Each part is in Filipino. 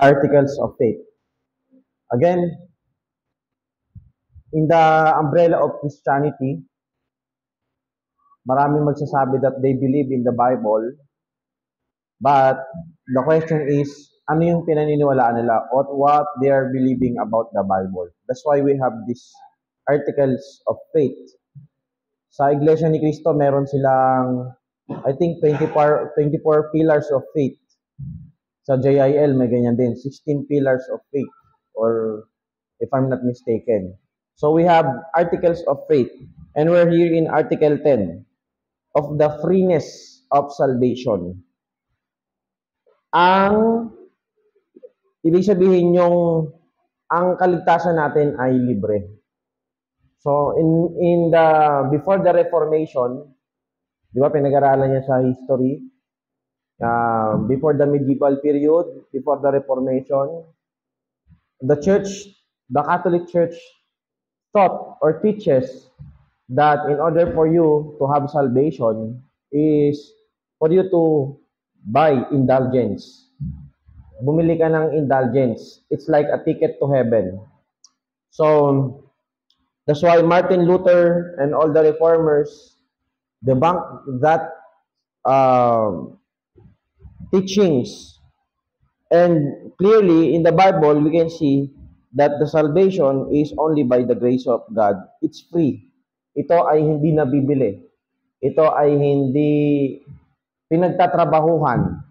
articles of faith. Again, in the umbrella of Christianity, maraming magsasabi that they believe in the Bible, but the question is, ano yung pinaniniwalaan nila or what they are believing about the Bible. That's why we have these articles of faith. Sa Iglesia ni Cristo, meron silang, I think, 24 pillars of faith. Sa JIL, may ganyan din, 16 pillars of faith, or if I'm not mistaken. So we have articles of faith, and we're here in Article 10 of the freeness of salvation. Ang ibig sabihin yung ang kaligtasan natin ay libre. So in the before the Reformation, di ba pinag-aralan niya sa history, before the medieval period, before the Reformation, the Catholic Church taught or teaches that in order for you to have salvation is for you to buy indulgence. Bumili ka ng indulgence. It's like a ticket to heaven. So, that's why Martin Luther and all the reformers debunked that teachings. And clearly, in the Bible, we can see that the salvation is only by the grace of God. It's free. Ito ay hindi nabibili. Ito ay hindi pinagtatrabahuhan.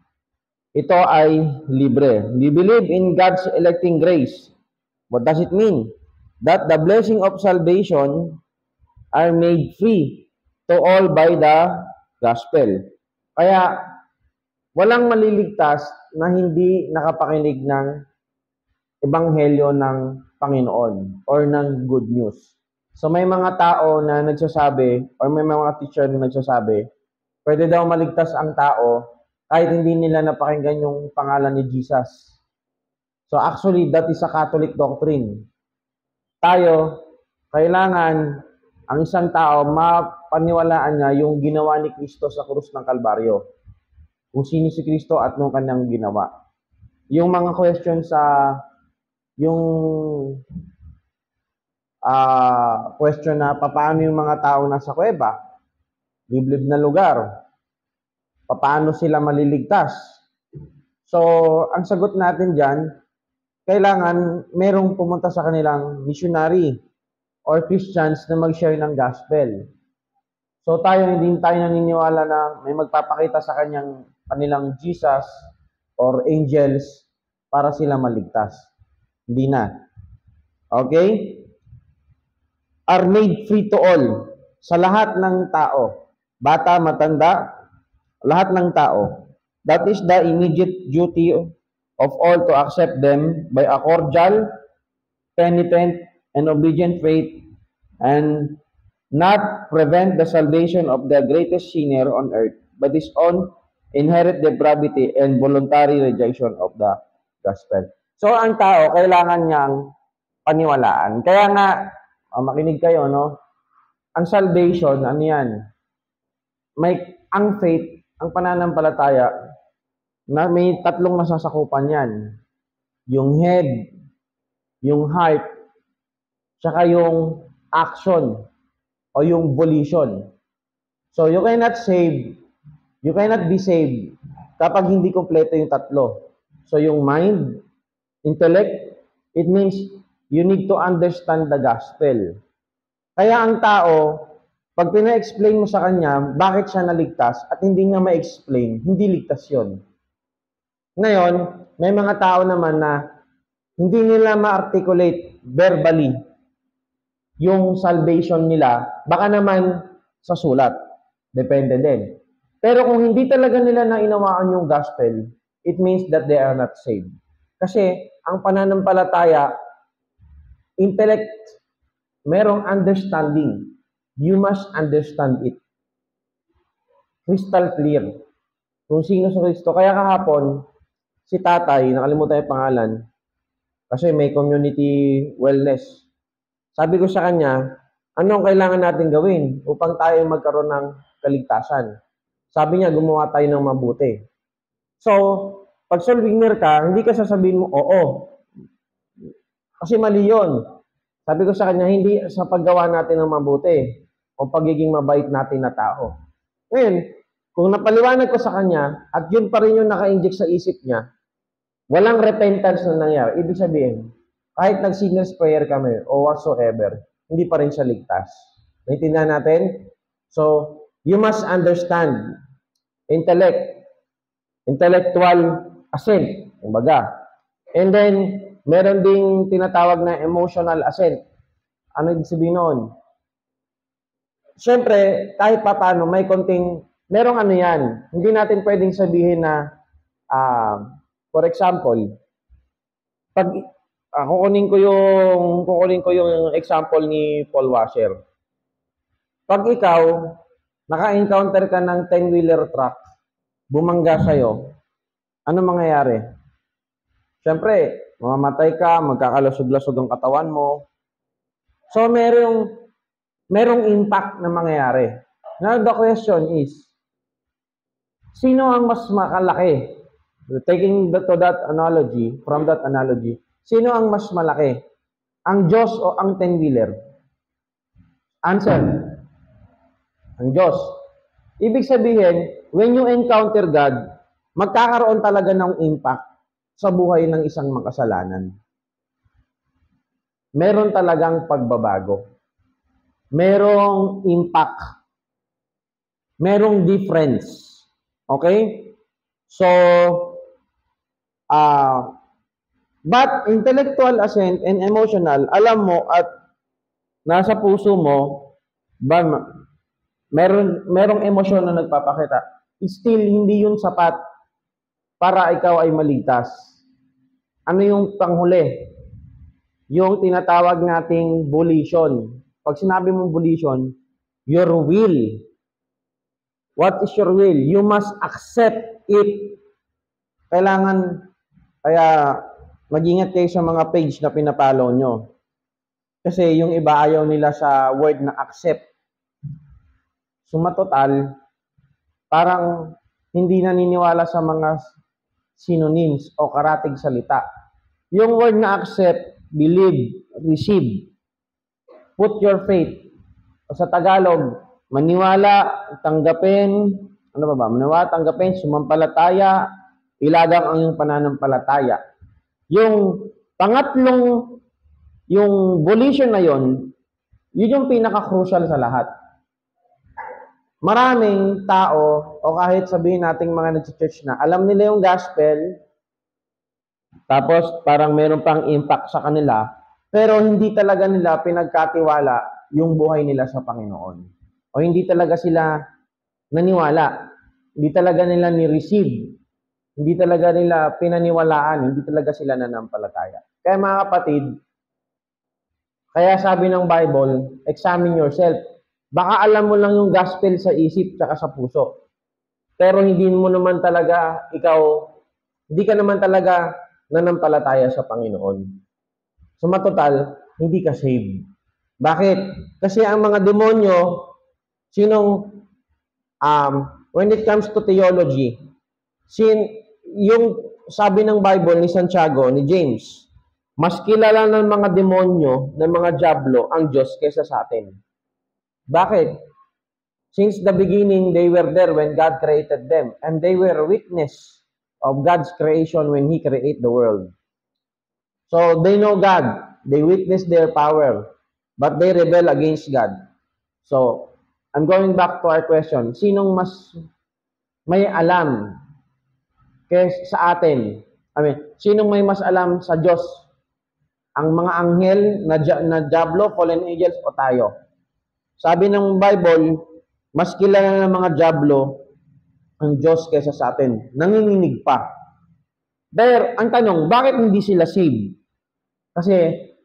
Ito ay libre. We believe in God's electing grace. What does it mean? That the blessing of salvation are made free to all by the gospel. Kaya, walang maliligtas na hindi nakapakinig ng ebanghelyo ng Panginoon or ng good news. So may mga tao na nagsasabi or may mga teacher na nagsasabi, pwede daw maligtas ang tao kahit hindi nila napakinggan yung pangalan ni Jesus. So actually, that is a Catholic doctrine. Tayo, kailangan ang isang tao mapaniwalaan niya yung ginawa ni Kristo sa krus ng Kalbaryo. Kung sino si Kristo at nung kanyang ginawa. Yung mga questions sa question na paano yung mga tao nasa kuweba, liblib na lugar, paano sila maliligtas. So, ang sagot natin dyan, kailangan merong pumunta sa kanilang missionary or Christians na mag-share ng gospel. So, hindi tayo naniniwala na may magpapakita sa kanilang Jesus or angels para sila maligtas. Hindi na. Okay? Are made free to all. Sa lahat ng tao. Bata, matanda, lahat ng tao. That is the immediate duty of all to accept them by a cordial, penitent, and obedient faith, and not prevent the salvation of the greatest sinner on earth, but his own inherent depravity and voluntary rejection of the gospel. So, ang tao, kailangan niyang paniwalaan. Kaya nga, makinig kayo, no? Ang salvation, ano yan? Ang faith, ang pananampalataya, na may tatlong masasakupan yan. Yung head, yung heart, tsaka yung action, o yung volition. So, you cannot be saved kapag hindi kompleto yung tatlo. So, yung mind, intellect, it means you need to understand the gospel. Kaya ang tao, pag pina-explain mo sa kanya bakit siya naligtas at hindi niya ma-explain, hindi ligtas yun. Ngayon, may mga tao naman na hindi nila ma-articulate verbally yung salvation nila, baka naman sa sulat. Depende din. Pero kung hindi talaga nila nainawaan yung gospel, it means that they are not saved. Kasi ang pananampalataya, intellect, merong understanding. You must understand it. Crystal clear. Kung sino sa Kristo. Kaya kahapon, si tatay, nakalimutan yung pangalan, kasi may community wellness. Sabi ko sa kanya, anong kailangan natin gawin upang tayo magkaroon ng kaligtasan? Sabi niya, gumawa tayo ng mabuti. So, Pag soul winner ka, hindi ka sasabihin mo, oo. Kasi mali yun. Sabi ko sa kanya, hindi sa paggawa natin ng mabuti o pagiging mabait natin na tao. Ngayon, kung napaliwanag ko sa kanya at yun pa rin yung naka-inject sa isip niya, walang repentance na nangyari. Ibig sabihin, kahit nag-sinner's prayer kami o whatsoever, hindi pa rin siya ligtas. Naintindihan natin? So, you must understand intellectual assent, kumbaga. And then, meron ding tinatawag na emotional assent. Ano ibig sabihin noon? Siyempre, kahit pa paano, merong ano yan. Hindi natin pwedeng sabihin na, for example, pag kukunin ko yung example ni Paul Washer. Pag ikaw, naka-encounter ka ng 10-wheeler truck, bumangga sa'yo, ano mangyayari? Siyempre, mamamatay ka, magkakalusog-lasog ang katawan mo. So, merong impact na mangyayari. Now, the question is, sino ang mas makalaki? From that analogy, sino ang mas malaki? Ang Diyos o ang 10-wheeler? Answer. Ang Diyos. Ibig sabihin, when you encounter God, magkakaroon talaga ng impact sa buhay ng isang makasalanan. Meron talagang pagbabago. Merong impact. Merong difference. Okay? So, but intellectual assent and emotional, alam mo at nasa puso mo, merong emosyon na nagpapakita. Still, hindi yun sapat para ikaw ay maligtas. Ano yung panghuli? Yung tinatawag nating volition. Pag sinabi mong volition, your will. What is your will? You must accept it. Kaya mag-ingat kayo sa mga page na pinapalo nyo. Kasi yung iba ayaw nila sa word na accept. Sumatotal, parang hindi naniniwala sa mga synonyms o karatig salita. Yung word na accept, believe, receive, put your faith. O sa Tagalog, maniwala, tanggapin, maniwala, tanggapin, sumampalataya, ilagang ang iyong pananampalataya. Yung pangatlong, yung volition na yun yung pinaka-crucial sa lahat. Maraming tao, o kahit sabihin nating mga nag-church na, alam nila yung gospel, tapos parang meron pang impact sa kanila, pero hindi talaga nila pinagkatiwala yung buhay nila sa Panginoon. O hindi talaga sila naniwala. Hindi talaga nila ni-receive. Hindi talaga nila pinaniwalaan. Hindi talaga sila nanampalataya. Kaya mga kapatid, kaya sabi ng Bible, examine yourself. Baka alam mo lang yung gospel sa isip tsaka sa puso. Pero hindi ka naman talaga nanampalataya sa Panginoon. So matotal, hindi ka saved. Bakit? Kasi ang mga demonyo, when it comes to theology, yung sabi ng Bible ni Santiago, ni James, mas kilala ng mga demonyo, ng mga diablo, ang Diyos kaysa sa atin. Bakit? Since the beginning, they were there when God created them. And they were witness of God's creation when He created the world. So, they know God. They witness their power. But they rebel against God. So, I'm going back to our question. Sinong mas may alam sa atin? Sinong may mas alam sa Diyos? Ang mga anghel na diablo, fallen angels, o tayo? Sabi ng Bible, mas kilala ng mga diablo ang Diyos kaysa sa atin. Nanginginig pa. Pero, ang tanong, bakit hindi sila saved? Kasi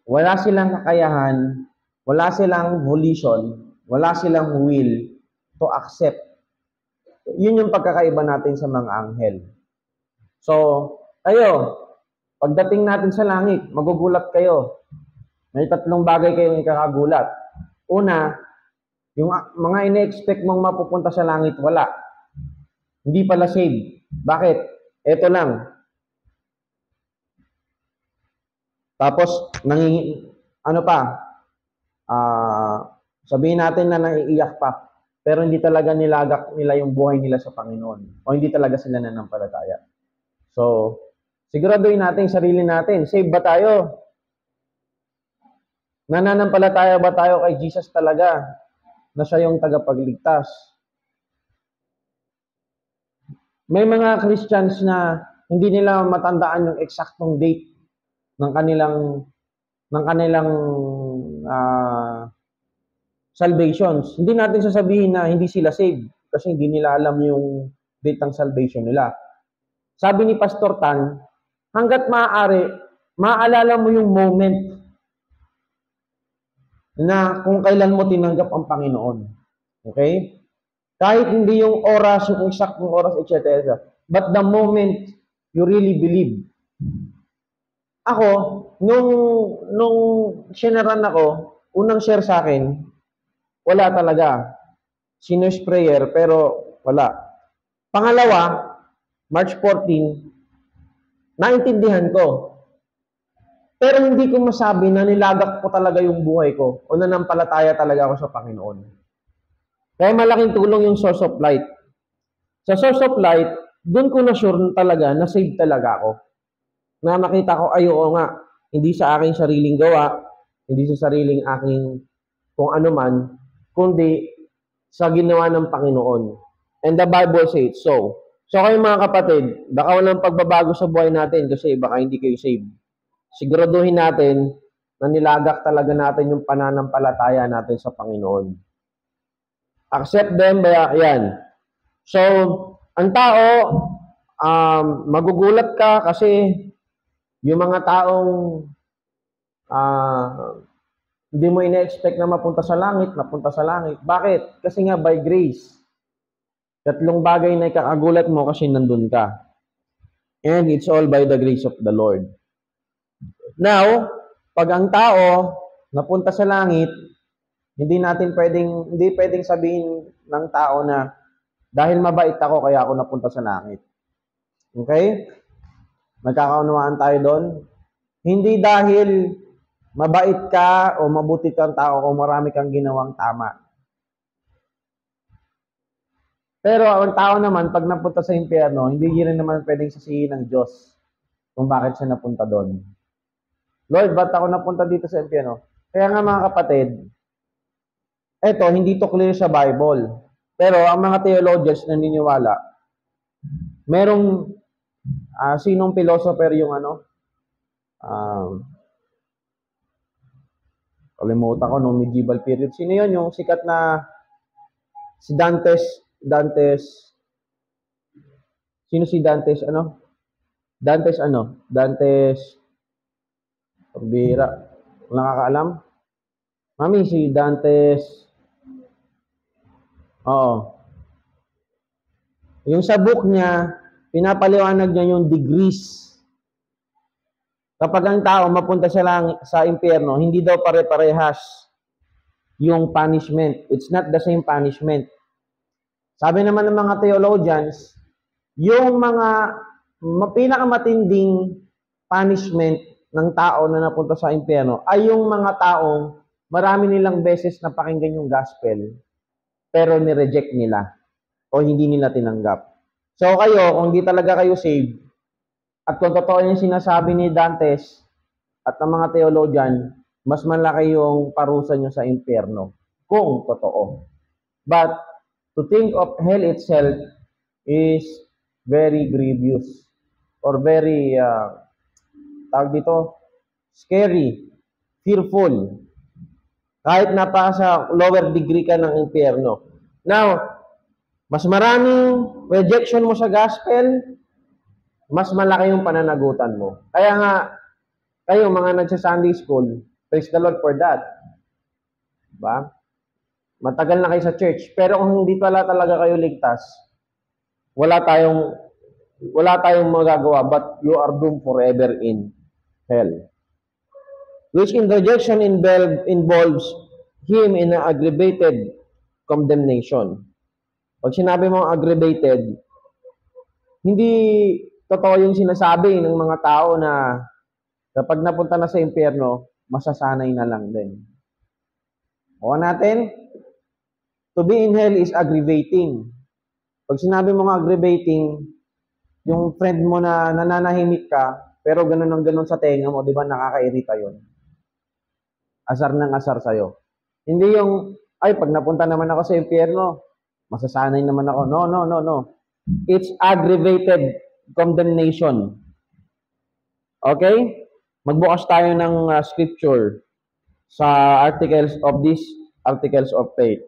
wala silang kakayahan, wala silang volition, wala silang will to accept. Yun yung pagkakaiba natin sa mga anghel. So, pagdating natin sa langit, magugulat kayo. May 3 bagay kayong ikakagulat. Una, yung mga ine-expect mong mapupunta sa langit, wala. Hindi pala saved. Bakit? Ito lang. Tapos, ano pa, sabihin natin na naiiyak pa, pero hindi talaga nilagak nila yung buhay nila sa Panginoon. O hindi talaga sila nanampalataya. So, siguraduhin natin yung sarili natin. Save ba tayo? Nananampalataya ba tayo kay Jesus talaga na siya yung tagapagligtas? May mga Christians na hindi nila matandaan yung eksaktong date ng kanilang salvations. Hindi natin sasabihin na hindi sila saved kasi hindi nila alam yung date ng salvation nila. Sabi ni Pastor Tan, hanggat maaari, maalala mo yung moment na kung kailan mo tinanggap ang Panginoon. Okay? Kahit hindi yung oras, yung eksaktong oras, etc. But the moment you really believe. Ako, nung shinaran ako, unang share sa akin, wala talaga. Sinus prayer, pero wala. Pangalawa, March 14, naintindihan ko. Pero hindi ko masabi na nilagak ko talaga yung buhay ko o nanampalataya talaga ako sa Panginoon. Kaya malaking tulong yung source of light. Sa source of light, doon ko na sure talaga na saved talaga ako. Na nakita ko, ay oo nga, hindi sa aking sariling gawa, hindi sa sariling aking kung ano man, kundi sa ginawa ng Panginoon. And the Bible says so. So kayo mga kapatid, baka walang pagbabago sa buhay natin kasi baka hindi kayo saved. Siguraduhin natin na nilagak talaga natin yung pananampalataya natin sa Panginoon. Accept them, yan. So, ang tao, magugulat ka kasi yung mga taong hindi mo ina-expect na mapunta sa langit, napunta sa langit. Bakit? Kasi nga by grace. Tatlong bagay na ikakagulat mo kasi nandun ka. And it's all by the grace of the Lord. Now, pag ang tao napunta sa langit, hindi pwedeng sabihin ng tao na dahil mabait ako kaya ako napunta sa langit. Okay? Nagkakaunawaan tayo doon. Hindi dahil mabait ka o mabuti kang tao o marami kang ginawang tama. Pero ang tao naman, pag napunta sa impyerno, hindi rin naman pwedeng sisihin ng Diyos kung bakit siya napunta doon. Lord, ba't ako napunta dito sa impyerno? Kaya nga mga kapatid, eto, hindi to clear sa Bible. Pero ang mga theologians naniniwala, merong sinong philosopher yung kalimutan ko nung medieval period. Sino yun? Yung sikat na si Dantes. Sino si Dantes? Dantes Pabira. Wala nakakaalam? Mami, si Dantes. Oo. Yung sa book niya, pinapaliwanag niya yung degrees. Kapag ang tao mapunta sa impyerno, hindi daw pare-parehas yung punishment. It's not the same punishment. Sabi naman ng mga theologians, yung mga pinakamatinding punishment ng tao na napunta sa impyerno ay yung mga taong marami nilang beses na pakinggan yung gospel pero ni-reject nila o hindi nila tinanggap. So kayo, kung hindi talaga kayo saved, at kung totoo yung sinasabi ni Dantes at ng mga theologian, mas malaki yung parusa nyo sa impyerno kung totoo. But to think of hell itself is very grievous or very scary, fearful. Kahit napasa lower degree ka ng impyerno. Now, mas maraming rejection mo sa gospel, mas malaki yung pananagutan mo. Kaya nga, kayo mga nagsa-Sunday school, praise the Lord for that. Diba? Matagal na kayo sa church. Pero kung hindi pala talaga kayo ligtas, wala tayong magagawa, but you are doomed forever in hell. Which in rejection involves him in an aggravated condemnation. Pag sinabi mo aggravated, hindi totoo yung sinasabi ng mga tao na Kapag napunta na sa impyerno, masasanay na lang din. O natin, to be in hell is aggravating. Pag sinabi mo nga aggravating, yung friend mo na nananahimik ka, pero ganun ang ganun sa tenga mo, di ba nakakairita yun? Asar ng asar sa'yo. Hindi yung, ay, pag napunta naman ako sa impyerno, masasanay naman ako. No, no, no, no. It's aggravated condemnation. Okay? Magbukas tayo ng scripture sa articles of faith.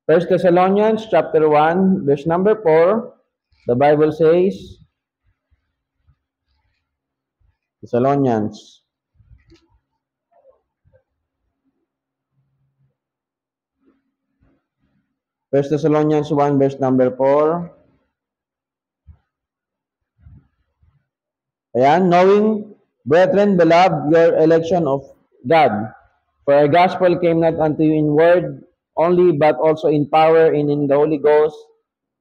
1 Thessalonians chapter 1, verse number 4, the Bible says, Thessalonians, First Thessalonians 1, verse number 4. Ayan, knowing, brethren, beloved, your election of God, for our gospel came not unto you in word only, but also in power and in the Holy Ghost,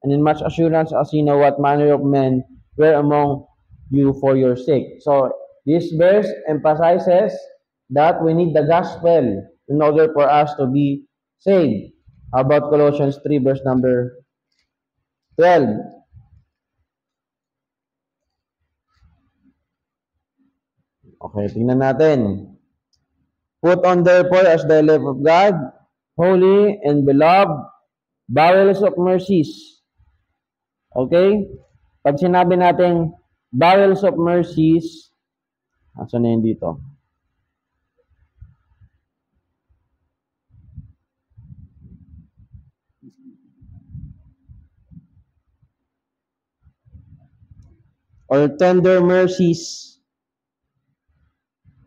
and in much assurance, as you know what manner of men were among you for your sake. So, this verse emphasizes that we need the gospel in order for us to be saved. How about Colossians 3, verse number 12? Okay, tingnan natin. Put on therefore as the elect of God, holy and beloved, bowels of mercies. Okay? Pag sinabi natin bowels of mercies, asan na yun dito? Or tender mercies,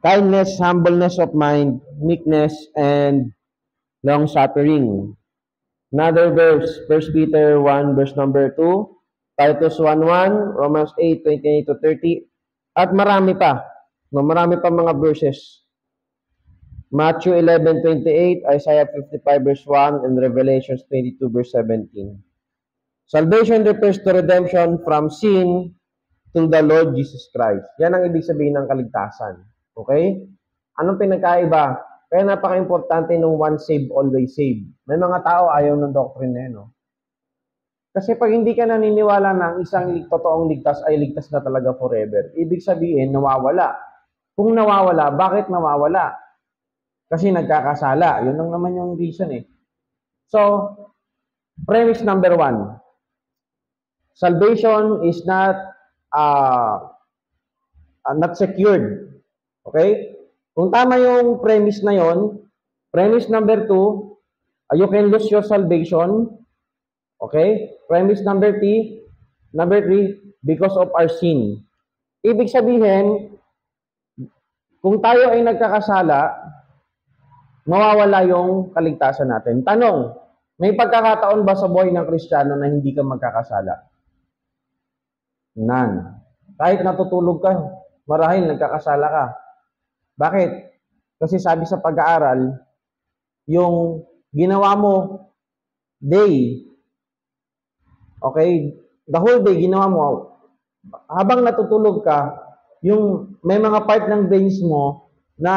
kindness, humbleness of mind, meekness, and long-suffering. Another verse, 1 Peter 1, verse number 2, Titus 1:1, Romans 8:28-30, at marami pa. No, marami pa mga verses. Matthew 11:28, Isaiah 55, verse 1, and Revelations 22, verse 17. Salvation refers to redemption from sin to the Lord Jesus Christ. Yan ang ibig sabihin ng kaligtasan. Okay? Anong pinagkaiba? Kaya napaka-importante nung once saved, always saved. May mga tao ayaw ng doctrine na yun, no? Kasi pag hindi ka naniniwala na ang isang totoong ligtas ay ligtas na talaga forever, ibig sabihin, nawawala. Kung nawawala, bakit nawawala? Kasi nagkakasala. Yun lang naman yung reason eh. So, premise number 1. Salvation is not secured. Okay? Kung tama yung premise na yon, premise number 2, you can lose your salvation. Okay? Premise number 3, because of our sin. Ibig sabihin, kung tayo ay nagkakasala, mawawala yung kaligtasan natin. Tanong, may pagkakataon ba sa buhay ng Kristiyano na hindi ka magkakasala? None. Kahit natutulog ka, marahil nagkakasala ka. Bakit? Kasi sabi sa pag-aaral, yung ginawa mo day, okay, the whole day ginawa mo, habang natutulog ka, yung may mga part ng brains mo na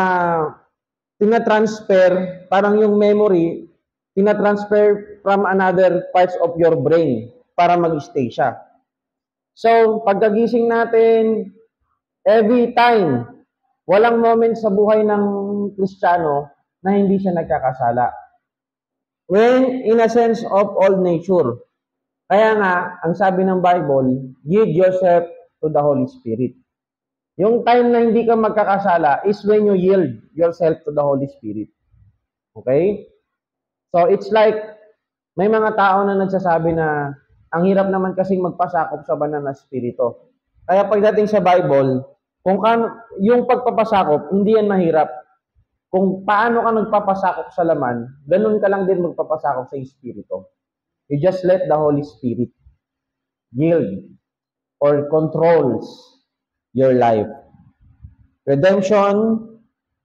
tina-transfer, parang yung memory, tina-transfer from another parts of your brain para mag-stay siya. So, pagkagising natin, every time, walang moment sa buhay ng Kristiyano na hindi siya nagkakasala. When in a sense of all nature. Kaya nga, ang sabi ng Bible, yield yourself to the Holy Spirit. Yung time na hindi ka magkakasala is when you yield yourself to the Holy Spirit. Okay? So, it's like, may mga tao na nagsasabi na, ang hirap naman kasing magpasakop sa banal na spirito. Kaya pagdating sa Bible, yung pagpapasakop, hindi yan mahirap. Kung paano ka nagpapasakop sa laman, ganun ka lang din magpapasakop sa espiritu. You just let the Holy Spirit yield or controls your life. Redemption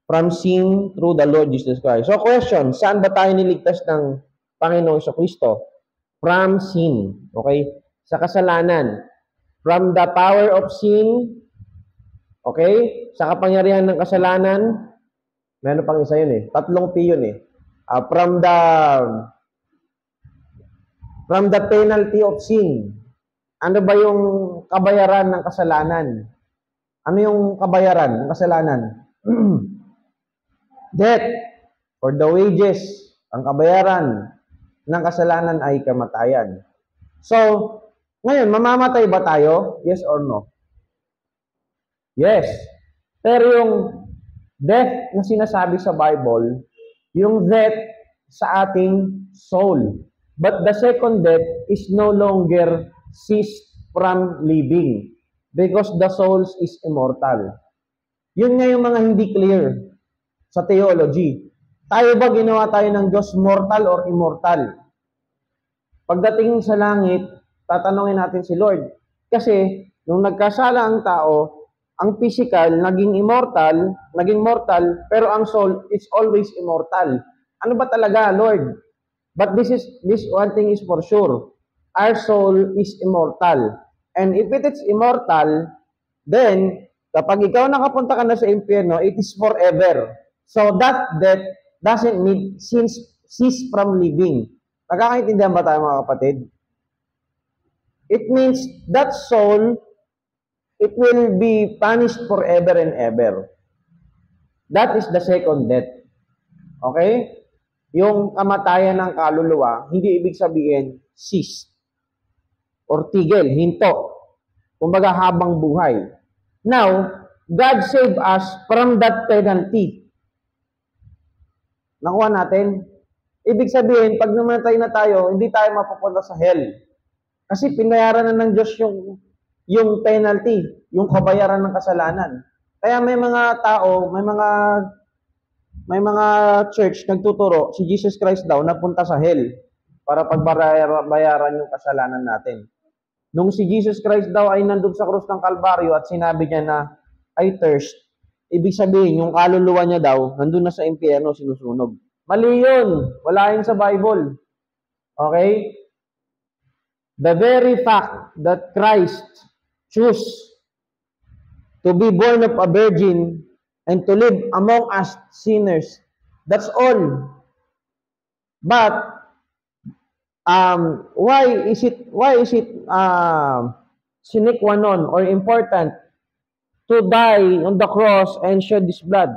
from sin through the Lord Jesus Christ. So question, saan ba tayo niligtas ng Panginoong Kristo? From sin. Okay? Sa kasalanan. From the power of sin. Okay? Sa kapangyarihan ng kasalanan, meron pang isa yun eh. Tatlong P yun eh. From the penalty of sin. Ano ba yung kabayaran ng kasalanan? Ano yung kabayaran ng kasalanan? Death. For the wages. Ang kabayaran ng kasalanan ay kamatayan. So, ngayon, mamamatay ba tayo? Yes or no? Yes. Pero yung death na sinasabi sa Bible, yung death sa ating soul. But the second death is no longer ceased from living because the soul is immortal. Yun nga yung mga hindi clear sa theology. Tayo ba ginawa tayo ng Diyos mortal or immortal? Pagdating sa langit, tatanungin natin si Lord. Kasi, nung nagkasala ang tao, ang physical naging mortal, pero ang soul is always immortal. Ano ba talaga, Lord? But this one thing is for sure. Our soul is immortal. And if it is immortal, then, kapag ikaw nakapunta ka na sa impyerno, it is forever. So that death doesn't mean cease from living. Nakakaintindihan ba tayo mga kapatid? It means that soul, it will be punished forever and ever. That is the second death. Okay? Yung kamatayan ng kaluluwa, hindi ibig sabihin cease or tigil, hinto. Kumbaga habang buhay. Now, God saved us from that penalty. Nakuha natin? Ibig sabihin, pag namatay na tayo, hindi tayo mapupunta sa hell. Kasi pinayaran na ng Diyos yung penalty, yung kabayaran ng kasalanan. Kaya may mga tao, may mga church nagtuturo, si Jesus Christ daw napunta sa hell para pagbayaran yung kasalanan natin. Nung si Jesus Christ daw ay nandun sa krus ng Kalbaryo at sinabi niya na, I thirst, ibig sabihin, yung kaluluwa niya daw, nandun na sa impyerno, sinusunog. Mali yun. Wala yun sa Bible. Okay? The very fact that Christ chose to be born of a virgin and to live among us sinners, that's all. But why is it sine qua non or important to die on the cross and shed His blood?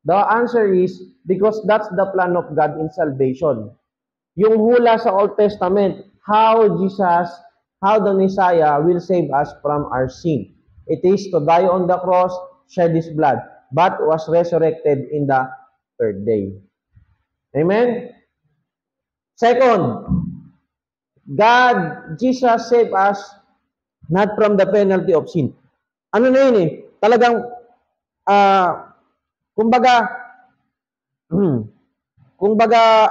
The answer is because that's the plan of God in salvation. Yung hula sa Old Testament, how the Messiah will save us from our sin. It is to die on the cross, shed His blood, but was resurrected in the third day. Amen? Second, Jesus saved us not from the penalty of sin. Ano na yun eh? Talagang, kumbaga,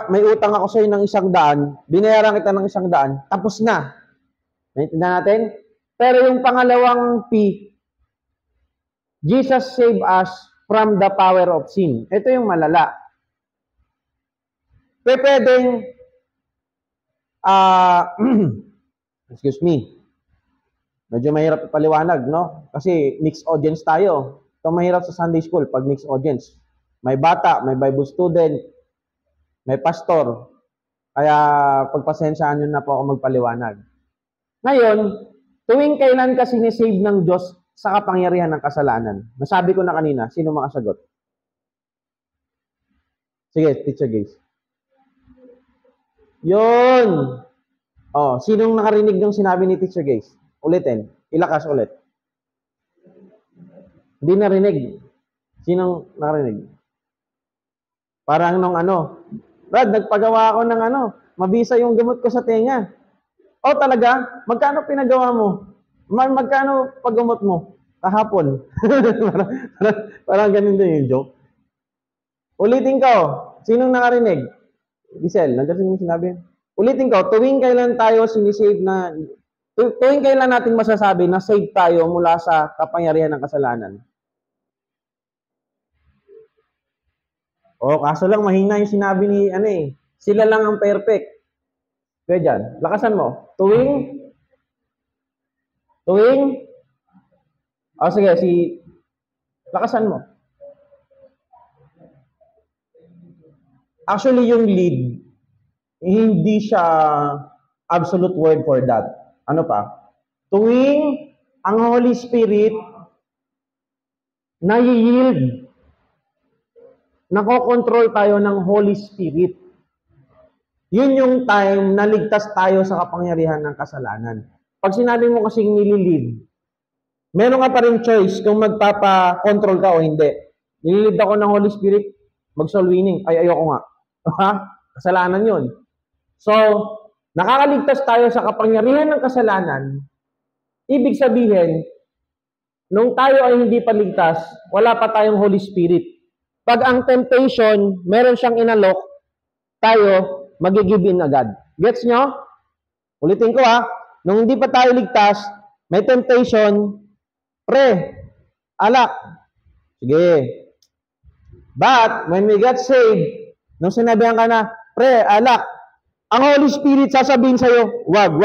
may utang ako sa'yo ng 100, binayaran kita ng 100, tapos na. Naintindihan natin? Pero yung pangalawang P, Jesus saved us from the power of sin. Ito yung malala. Pwedeng, excuse me, medyo mahirap ipaliwanag, no? Kasi mixed audience tayo. Ito mahirap sa Sunday school pag mixed audience. May bata, may Bible student, may pastor. Kaya pagpasensyahan nyo na po ako magpaliwanag. Ngayon, tuwing kailan ka sinisave ng Diyos sa kapangyarihan ng kasalanan? Nasabi ko na kanina, sino makasagot? Sige, Teacher Gaze. Yun! Oh, sinong nakarinig ng sinabi ni Teacher Gaze? Ulitin. Ilakas ulit. Hindi narinig. Sinong nakarinig? Parang nung Brad, nagpagawa ako ng mabisa yung gamot ko sa tenga. Oh, talaga? Magkano pinagawa mo? Magkano paggamot mo? Kahapon. parang ganun din yung joke. Ulitin ko. Sinong nakarinig? Giselle, nandiyan yung sinabi. Ulitin ko, tuwing kailan tayo sinisave na, tuwing kailan natin masasabi na save tayo mula sa kapangyarihan ng kasalanan? Kaso lang mahina yung sinabi ni sila lang ang perfect. Kaya dyan, lakasan mo. Tuwing? Sige, Lakasan mo. Actually, yung lead, hindi siya absolute word for that. Ano pa? Tuwing ang Holy Spirit na-yield, nakokontrol tayo ng Holy Spirit. Yun yung time na ligtas tayo sa kapangyarihan ng kasalanan. Pag sinabi mo kasing nililid, meron ka pa rin choice kung magpapa-control ka o hindi. Nililid ako ng Holy Spirit, mag-soul winning. Ay, ayoko nga. Kasalanan yun. So, nakakaligtas tayo sa kapangyarihan ng kasalanan. Ibig sabihin, nung tayo ay hindi pa ligtas, wala pa tayong Holy Spirit. Pag ang temptation, meron siyang inalok, tayo, magigibin agad. Gets nyo? Ulitin ko nung hindi pa tayo ligtas, may temptation, pre, alak. Sige. But, when we got saved, nung sinabihan ka na, pre, alak, ang Holy Spirit sasabihin sa'yo, wag.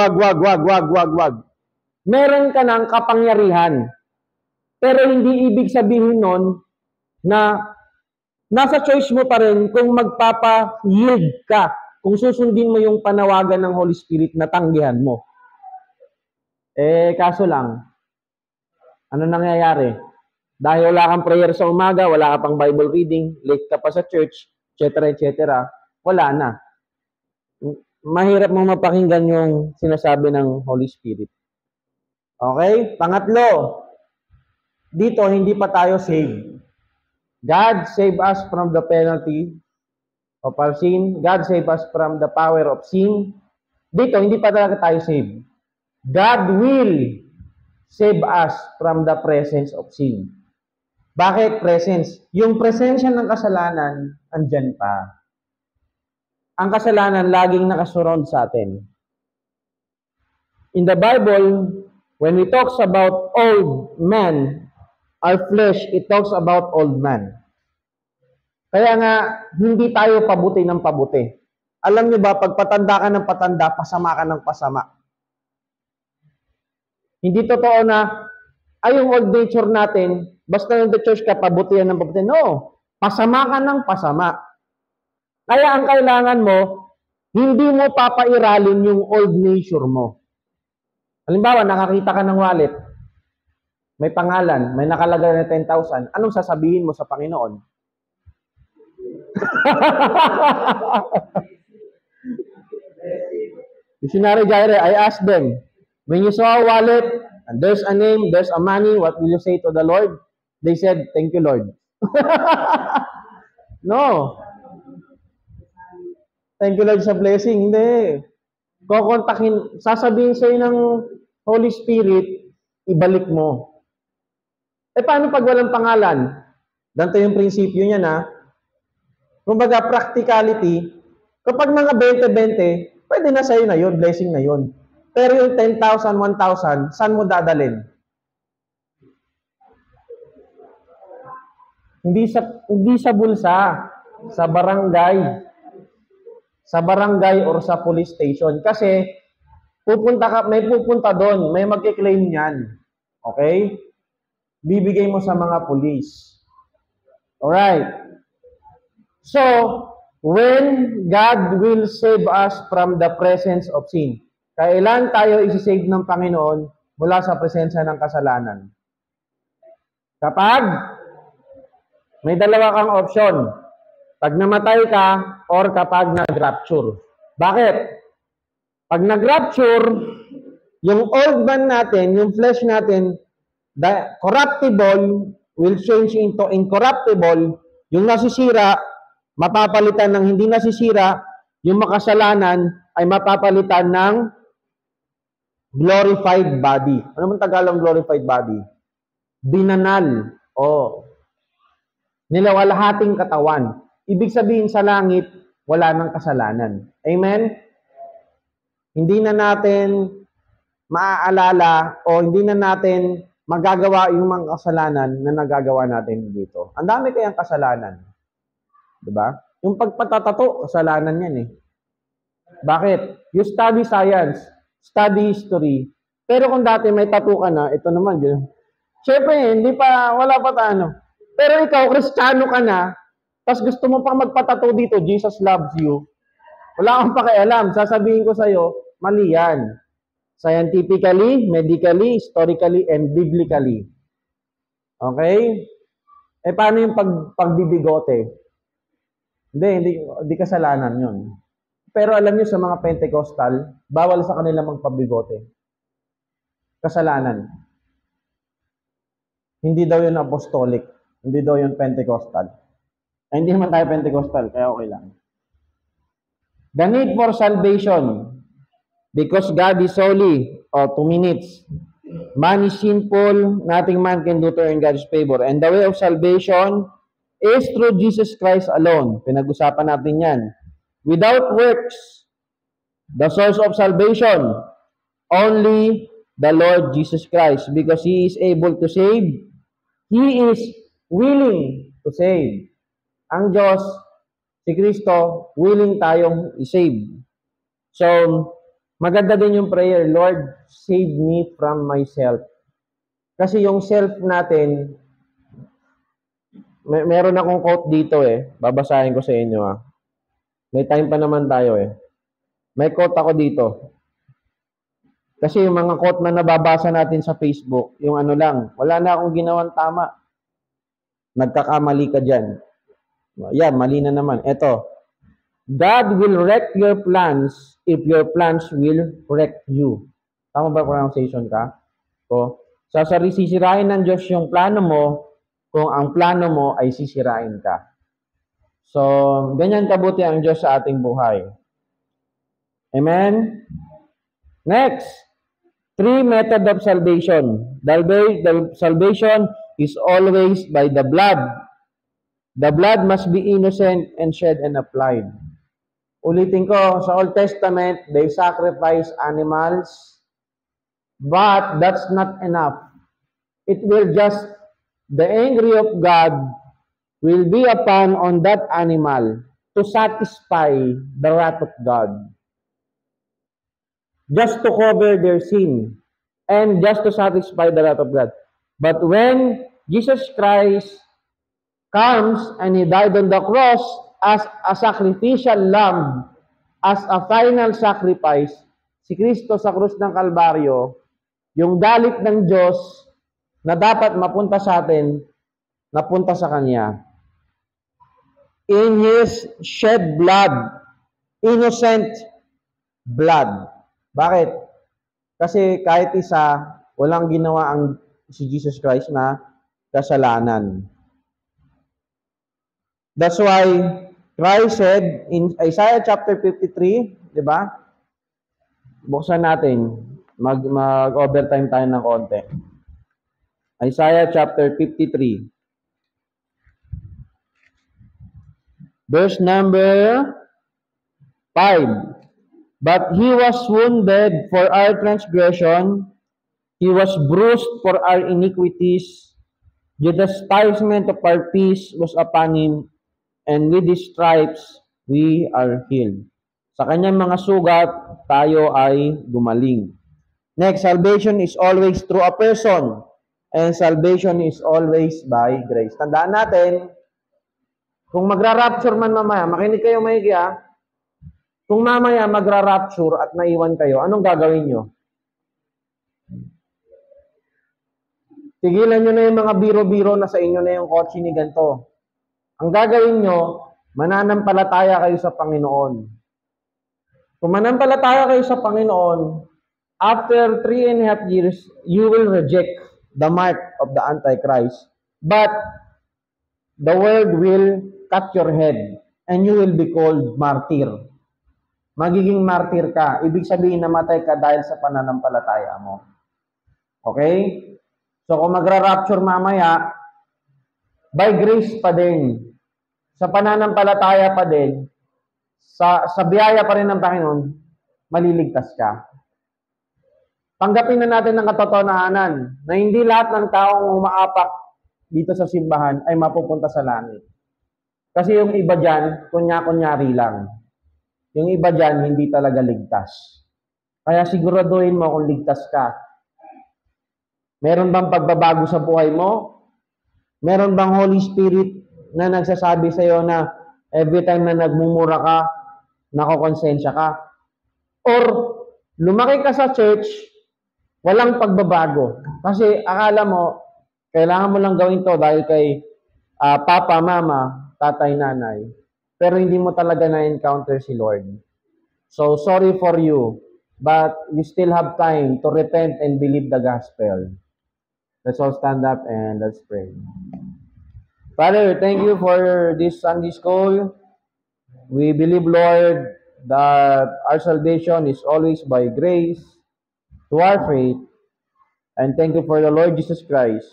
Meron ka ng kapangyarihan. Pero hindi ibig sabihin nun na nasa choice mo pa rin kung magpapa-yield ka, kung susundin mo yung panawagan ng Holy Spirit na tanggihan mo. Kaso lang, ano nangyayari? Dahil wala kang prayer sa umaga, wala ka pang Bible reading, late ka pa sa church, etc., wala na. Mahirap mo mapakinggan yung sinasabi ng Holy Spirit. Okay? Pangatlo, dito hindi pa tayo saved. God save us from the penalty of our sin. God save us from the power of sin. Dito, hindi pa talaga tayo saved. God will save us from the presence of sin. Bakit presence? Yung presensya ng kasalanan, andyan pa. Ang kasalanan, laging nakasurround sa atin. In the Bible, when it talks about old man, our flesh, it talks about old man. Kaya nga, hindi tayo pabuti ng pabuti. Alam niyo ba, pag patanda ka ng patanda, pasama ka ng pasama. Hindi totoo na, ay yung old nature natin, basta yung the church ka, pabutihan ng pabuti. No, pasama ka ng pasama. Kaya ang kailangan mo, hindi mo papairalin yung old nature mo. Halimbawa, nakakita ka ng wallet, may pangalan, may nakalagay na 10,000, anong sasabihin mo sa Panginoon? Missionary Jaire, I asked them, when you saw a wallet, and there's a name, there's a money, what will you say to the Lord? They said, thank you, Lord. No. Thank you, Lord, sa blessing. Hindi. Kukontakin, sasabihin sa'yo ng Holy Spirit, ibalik mo. Paano pag walang pangalan? Ganito yung prinsipyo niya na, kumbaga practicality, kapag mga 20-20, pwede na sa'yo na yun, blessing na yun. Pero yung 10,000, 1,000, saan mo dadalhin? Hindi sa bulsa, sa barangay. Sa barangay or sa police station. Kasi, may pupunta doon, may magkiklaim niyan. Okay? Bibigay mo sa mga police. Alright. So, when God will save us from the presence of sin, kailan tayo isi-save ng Panginoon mula sa presensya ng kasalanan? Kapag may dalawa kang option. Pag namatay ka or kapag nag-rapture. Bakit? Pag nag-rapture, yung old man natin, yung flesh natin, the corruptible will change into incorruptible. Yung nasisira, mapapalitan ng hindi nasisira. Yung makasalanan ay mapapalitan ng glorified body. Ano man Tagalog glorified body? Binanal. Nilawalahating katawan. Ibig sabihin sa langit, wala nang kasalanan. Amen? Hindi na natin maaalala o hindi na natin magagawa yung mga kasalanan na nagagawa natin dito. Ang dami kayang kasalanan. Diba? Yung pagpatatato, kasalanan yan eh. Bakit? You study science, study history, pero kung dati may tattoo ka na, ito naman, siyempre, wala pa tayo, Pero ikaw, Kristiyano ka na, tapos gusto mo pang magpatato dito, Jesus loves you. Wala akong pakialam. Sasabihin ko sa'yo, mali yan. Scientifically, medically, historically, and biblically. Okay? Paano yung pagbibigote? Hindi kasalanan yun. Pero alam niyo sa mga Pentecostal, bawal sa kanila magpabigote. Kasalanan. Hindi daw yun apostolic. Hindi daw yun Pentecostal. Hindi naman tayo Pentecostal, kaya okay lang. The need for salvation. Because God is holy. 2 minutes. Man is sinful. Nothing man can do to earn God's favor. And the way of salvation is through Jesus Christ alone. Pinag-usapan natin yan. Without works, the source of salvation, only the Lord Jesus Christ. Because He is able to save. He is willing to save. Ang Diyos, si Kristo, willing tayong i-save. So, maganda din yung prayer, Lord, save me from myself. Kasi yung self natin, meron akong quote dito babasahin ko sa inyo May time pa naman tayo May quote ako dito. Kasi yung mga quote na nababasa natin sa Facebook, yung ano lang, wala na akong ginawang tama. Nagkakamali ka dyan. Yan, mali na naman. Eto, God will wreck your plans if your plans will wreck you. Tama ba pronunciation ka? Sisirain ng Diyos yung plano mo kung ang plano mo ay sisirain ka. So, ganyan kabuti ang Diyos sa ating buhay. Amen? Next, 3 method of salvation. The salvation is always by the blood. The blood must be innocent and shed and applied. Ulitin ko, sa Old Testament, they sacrifice animals, but that's not enough. It will just, the anger of God will be upon on that animal to satisfy the wrath of God. Just to cover their sin and just to satisfy the wrath of God. But when Jesus Christ comes and He died on the cross as a sacrificial lamb, as a final sacrifice, si Kristo sa krus ng Kalbaryo, yung galit ng Diyos na dapat mapunta sa atin, napunta sa Kanya. In His shed blood, innocent blood. Bakit? Kasi kahit isa, walang ginawa ang si Jesus Christ na kasalanan. That's why Christ said in Isaiah chapter 53, di ba? Buksan natin. Mag-overtime tayo ng konti. Isaiah chapter 53. Verse number 5. But He was wounded for our transgression, He was bruised for our iniquities, the chastisement of our peace was upon Him, and with His stripes we are healed. Sa Kanyang mga sugat, tayo ay gumaling. Next, salvation is always through a person, and salvation is always by grace. Tandaan natin, kung magra-rapture man mamaya, makinig kayo maigi kung mamaya magra-rapture at naiwan kayo, anong gagawin nyo? Tigilan nyo na yung mga biro-biro na sa inyo na yung kotse ni ganito. Ang gagawin nyo, mananampalataya kayo sa Panginoon. Kung mananampalataya kayo sa Panginoon, after 3.5 years, you will reject the mark of the Antichrist. But the world will cut your head and you will be called martyr. Magiging martyr ka. Ibig sabihin, namatay ka dahil sa pananampalataya mo. Okay? So, kung magra-rapture mamaya, by grace pa din. Sa pananampalataya pa din, sa biyaya pa rin ng Panginoon, maliligtas ka. Tanggapin na natin ng katotohanan na hindi lahat ng taong umaapak dito sa simbahan ay mapupunta sa langit. Kasi yung iba dyan, kunya-kunyari lang. Yung iba dyan, hindi talaga ligtas. Kaya siguraduhin mo kung ligtas ka. Meron bang pagbabago sa buhay mo? Meron bang Holy Spirit na nagsasabi sa iyo na every time na nagmumura ka, nakokonsensya ka? Or lumaki ka sa church, walang pagbabago. Kasi akala mo, kailangan mo lang gawin to dahil kay papa, mama, tatay, nanay. Pero hindi mo talaga na-encounter si Lord. So, sorry for you. But you still have time to repent and believe the gospel. Let's all stand up and let's pray. Father, thank you for this Sunday school. We believe, Lord, that our salvation is always by grace to our faith. And thank you for the Lord Jesus Christ.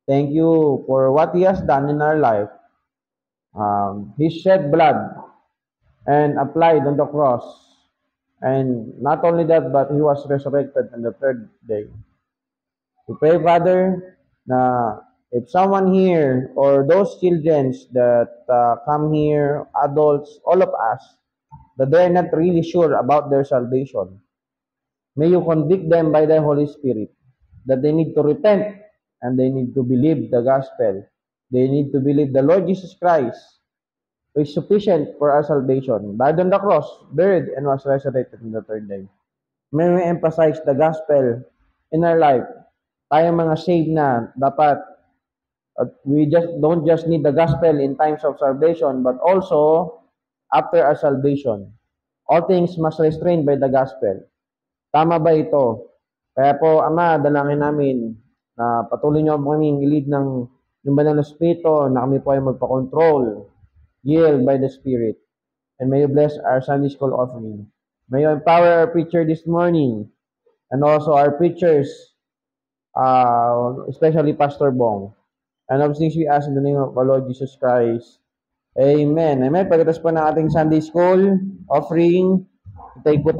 Thank you for what He has done in our life. He shed blood and applied on the cross. And not only that, but He was resurrected on the third day. We pray, Father, na if someone here or those children that come here, adults, all of us, that they're not really sure about their salvation, may you convict them by the Holy Spirit that they need to repent and they need to believe the gospel. They need to believe the Lord Jesus Christ, who is sufficient for our salvation, died on the cross, buried, and was resurrected on the third day. May we emphasize the gospel in our life. Tayo mga saved na, dapat we don't just need the gospel in times of salvation, but also after our salvation. All things must restrained by the gospel. Tama ba ito? Kaya po, Ama, dalangin namin na patuloy niyo kaming i-lead ng banal na Espiritu na kami po ay magpa-control, yield by the Spirit. And may you bless our Sunday School offering. May you empower our preacher this morning and also our preachers, especially Pastor Bong. And of things we ask in the name of our Lord Jesus Christ. Amen. Amen. Pagkatapos po ng ating Sunday School offering, take po